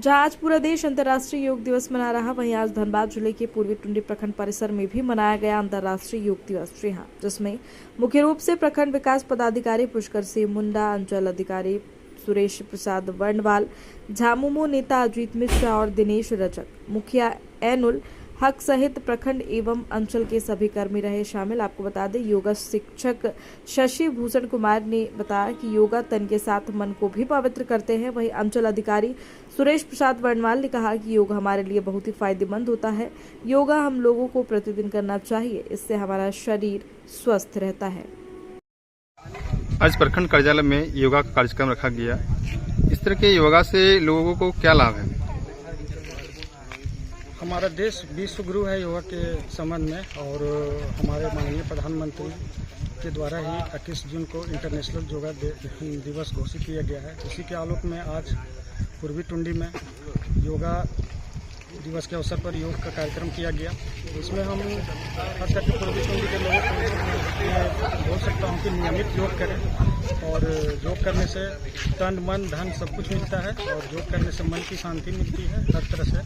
जहां आज पूरा देश अंतर्राष्ट्रीय योग दिवस मना रहा, वहीं आज धनबाद जिले के पूर्वी टुंडी प्रखंड परिसर में भी मनाया गया अंतर्राष्ट्रीय योग दिवस। जी हां, जिसमें मुख्य रूप से प्रखंड विकास पदाधिकारी पुष्कर सिंह मुंडा, अंचल अधिकारी सुरेश प्रसाद वर्णवाल, झामुमो नेता अजीत मिश्रा और दिनेश रजक, मुखिया एनुल हक सहित प्रखंड एवं अंचल के सभी कर्मी रहे शामिल। आपको बता दें, योगा शिक्षक शशि भूषण कुमार ने बताया कि योगा तन के साथ मन को भी पवित्र करते हैं। वहीं अंचल अधिकारी सुरेश प्रसाद वर्णवाल ने कहा कि योगा हमारे लिए बहुत ही फायदेमंद होता है। योगा हम लोगों को प्रतिदिन करना चाहिए, इससे हमारा शरीर स्वस्थ रहता है। आज प्रखंड कार्यालय में योगा का कार्यक्रम रखा गया। इस तरह के योगा से लोगों को क्या लाभ है? हमारा देश विश्व गुरु है योगा के संबंध में, और हमारे माननीय प्रधानमंत्री के द्वारा ही 21 जून को इंटरनेशनल योगा दिवस घोषित किया गया है। इसी के आलोक में आज पूर्वी टुंडी में योगा दिवस के अवसर पर योग का कार्यक्रम किया गया। इसमें हम खास करके पूर्वी टुंडी के लोगों को बोल सकता हूँ कि नियमित योग करें, और योग करने से तन मन धन सब कुछ मिलता है, और योग करने से मन की शांति मिलती है, हर तरह से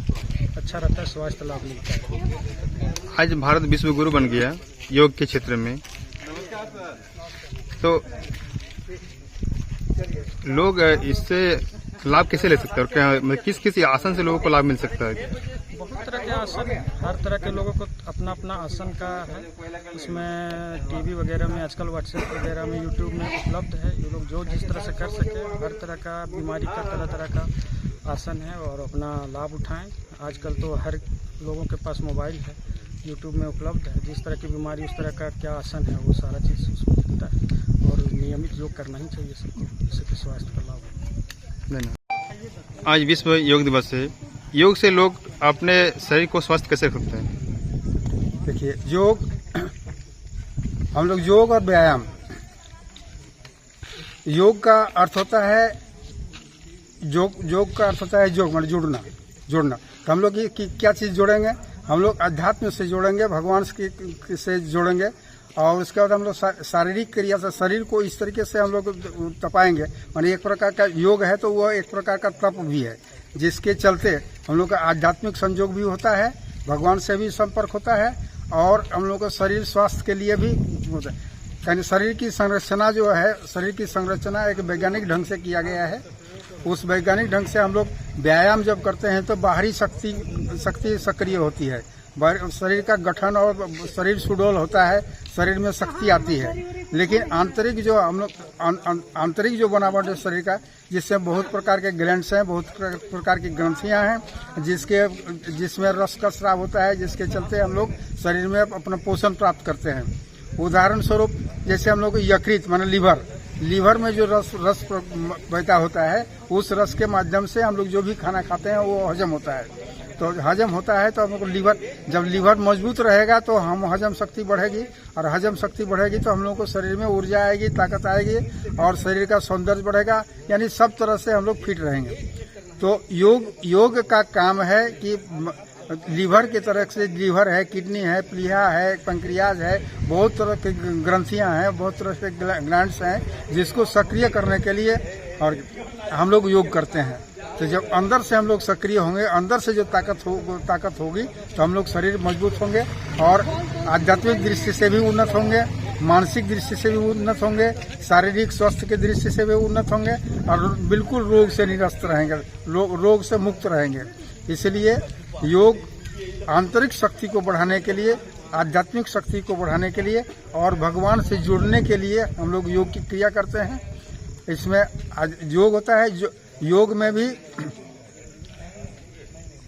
अच्छा रहता है, स्वास्थ्य लाभ मिलता है। आज भारत विश्व गुरु बन गया योग के क्षेत्र में, तो लोग इससे लाभ कैसे ले सकते हैं और क्या किस किस आसन से लोगों को लाभ मिल सकता है? बहुत तरह के आसन, हर तरह के लोगों को अपना अपना आसन का है। इसमें टीवी वगैरह में, आजकल व्हाट्सएप वगैरह में, यूट्यूब में उपलब्ध है। ये लोग जो जिस तरह से कर सके, हर तरह का बीमारी का तरह तरह का आसन है, और अपना लाभ उठाएं। आजकल तो हर लोगों के पास मोबाइल है, यूट्यूब में उपलब्ध है। जिस तरह की बीमारी उस तरह का क्या आसन है, वो सारा चीज़ उसमें दिखता है, और नियमित योग करना ही चाहिए सबको, जिससे स्वास्थ्य का लाभ हो। आज विश्व योग दिवस है। योग से लोग अपने शरीर को स्वस्थ कैसे रखते हैं? देखिए, योग, हम लोग योग और व्यायाम, योग का अर्थ होता है योग का अर्थ होता है योग मतलब जुड़ना। तो हम लोग क्या चीज़ जोड़ेंगे? हम लोग अध्यात्म से जोड़ेंगे, भगवान से जोड़ेंगे, और उसके बाद हम लोग शारीरिक क्रिया से शरीर को इस तरीके से हम लोग तपाएंगे। माने एक प्रकार का योग है तो वह एक प्रकार का तप भी है, जिसके चलते हम लोग का आध्यात्मिक संयोग भी होता है, भगवान से भी संपर्क होता है, और हम लोग का शरीर स्वास्थ्य के लिए भी होता है। यानी शरीर की संरचना जो है, शरीर की संरचना एक वैज्ञानिक ढंग से किया गया है। उस वैज्ञानिक ढंग से हम लोग व्यायाम जब करते हैं तो बाहरी शक्ति सक्रिय होती है, शरीर का गठन और शरीर सुडौल होता है, शरीर में शक्ति आती है। लेकिन आंतरिक जो हम लोग आंतरिक जो बनावट है शरीर का, जिससे बहुत प्रकार के ग्लैंड्स हैं, बहुत प्रकार की ग्रंथियां हैं, जिसमें रस का स्राव होता है, जिसके चलते हम लोग शरीर में अपना पोषण प्राप्त करते हैं। उदाहरण स्वरूप जैसे हम लोग यकृत माने लीवर में जो रस बहता होता है, उस रस के माध्यम से हम लोग जो भी खाना खाते हैं वो हजम होता है। तो हजम होता है तो हम लोग जब लीवर मजबूत रहेगा तो हम हजम शक्ति बढ़ेगी, और हजम शक्ति बढ़ेगी तो हम लोग को शरीर में ऊर्जा आएगी, ताकत आएगी, और शरीर का सौंदर्य बढ़ेगा। यानी सब तरह से हम लोग फिट रहेंगे। तो योग का काम है कि लीवर की तरह से, लीवर है, किडनी है, प्लीहा है, पैंक्रियाज है, बहुत तरह की ग्रंथियां हैं, बहुत तरह के ग्लैंड्स हैं, जिसको सक्रिय करने के लिए और हम लोग योग करते हैं। तो जब अंदर से हम लोग सक्रिय होंगे, अंदर से जो ताकत होगी, तो हम लोग शरीर मजबूत होंगे, और आध्यात्मिक दृष्टि से भी उन्नत होंगे, मानसिक दृष्टि से भी उन्नत होंगे, शारीरिक स्वास्थ्य की दृष्टि से भी उन्नत होंगे, और बिल्कुल रोग से निरस्त रहेंगे, रोग से मुक्त रहेंगे। इसलिए योग आंतरिक शक्ति को बढ़ाने के लिए, आध्यात्मिक शक्ति को बढ़ाने के लिए, और भगवान से जुड़ने के लिए हम लोग योग की क्रिया करते हैं। इसमें योग होता है, योग में भी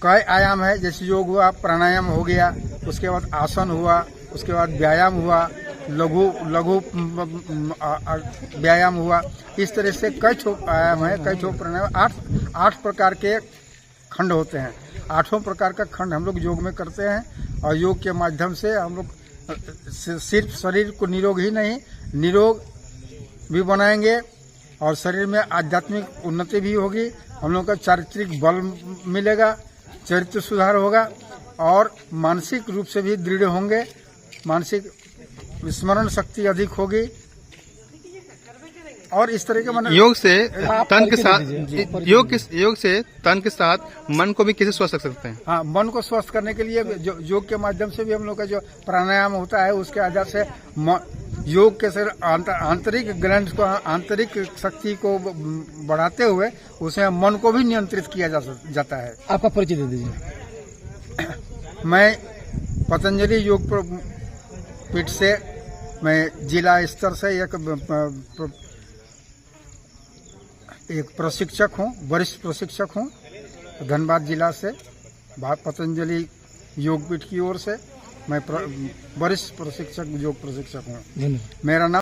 कई आयाम है। जैसे योग हुआ, प्राणायाम हो गया, उसके बाद आसन हुआ, उसके बाद व्यायाम हुआ, लघु व्यायाम हुआ। इस तरह से कई आयाम है, कई प्राणायाम, 8 प्रकार के खंड होते हैं। 8 प्रकार का खंड हम लोग योग में करते हैं, और योग के माध्यम से हम लोग सिर्फ शरीर को निरोग ही नहीं, निरोग भी बनाएंगे, और शरीर में आध्यात्मिक उन्नति भी होगी। हम लोग का चारित्रिक बल मिलेगा, चरित्र सुधार होगा, और मानसिक रूप से भी दृढ़ होंगे, मानसिक स्मरण शक्ति अधिक होगी। और इस तरह के मन योग से तन के साथ योग से तन के साथ मन को भी कैसे स्वस्थ रख सकते हैं? हाँ, मन को स्वस्थ करने के लिए योग के माध्यम से भी हम लोग का जो प्राणायाम होता है उसके आधार से योग के सिर आंतरिक ग्रंथ को, आंतरिक शक्ति को बढ़ाते हुए उसे मन को भी नियंत्रित किया जाता है। आपका परिचय दे दीजिए। मैं पतंजलि योग पीठ से मैं जिला स्तर से एक प्रशिक्षक हूँ, वरिष्ठ प्रशिक्षक हूँ। धनबाद जिला से पतंजलि योग पीठ की ओर से मैं वरिष्ठ प्रशिक्षक योग प्रशिक्षक हूँ। मेरा नाम